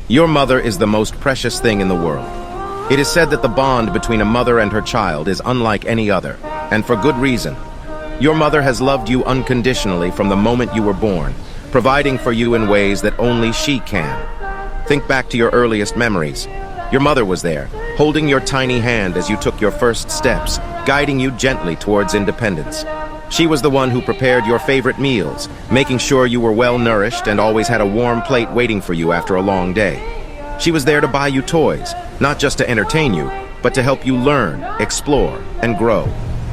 Your mother is the most precious thing in the world. It is said that the bond between a mother and her child is unlike any other, and for good reason. Your mother has loved you unconditionally from the moment you were born, providing for you in ways that only she can. Think back to your earliest memories. Your mother was there, holding your tiny hand as you took your first steps, guiding you gently towards independence. She was the one who prepared your favorite meals, making sure you were well nourished and always had a warm plate waiting for you after a long day. She was there to buy you toys, not just to entertain you, but to help you learn, explore, and grow.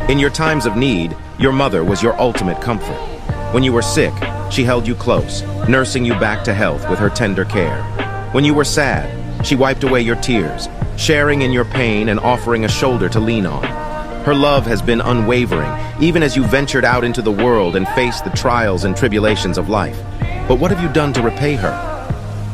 In your times of need, your mother was your ultimate comfort. When you were sick, she held you close, nursing you back to health with her tender care. When you were sad, she wiped away your tears, sharing in your pain and offering a shoulder to lean on. Her love has been unwavering, even as you ventured out into the world and faced the trials and tribulations of life. But what have you done to repay her?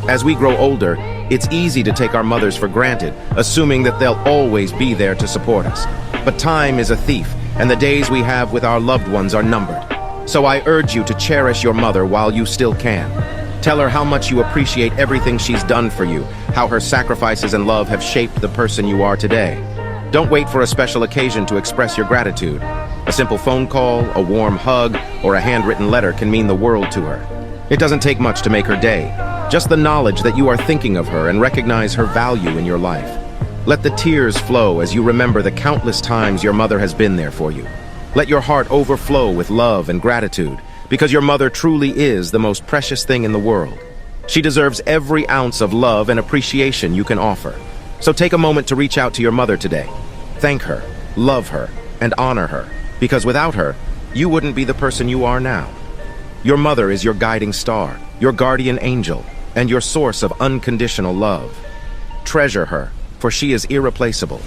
As we grow older, it's easy to take our mothers for granted, assuming that they'll always be there to support us. But time is a thief, and the days we have with our loved ones are numbered. So I urge you to cherish your mother while you still can. Tell her how much you appreciate everything she's done for you, how her sacrifices and love have shaped the person you are today. Don't wait for a special occasion to express your gratitude. A simple phone call, a warm hug, or a handwritten letter can mean the world to her. It doesn't take much to make her day. Just the knowledge that you are thinking of her and recognize her value in your life. Let the tears flow as you remember the countless times your mother has been there for you. Let your heart overflow with love and gratitude, because your mother truly is the most precious thing in the world. She deserves every ounce of love and appreciation you can offer. So take a moment to reach out to your mother today. Thank her, love her, and honor her, because without her, you wouldn't be the person you are now. Your mother is your guiding star, your guardian angel, and your source of unconditional love. Treasure her, for she is irreplaceable.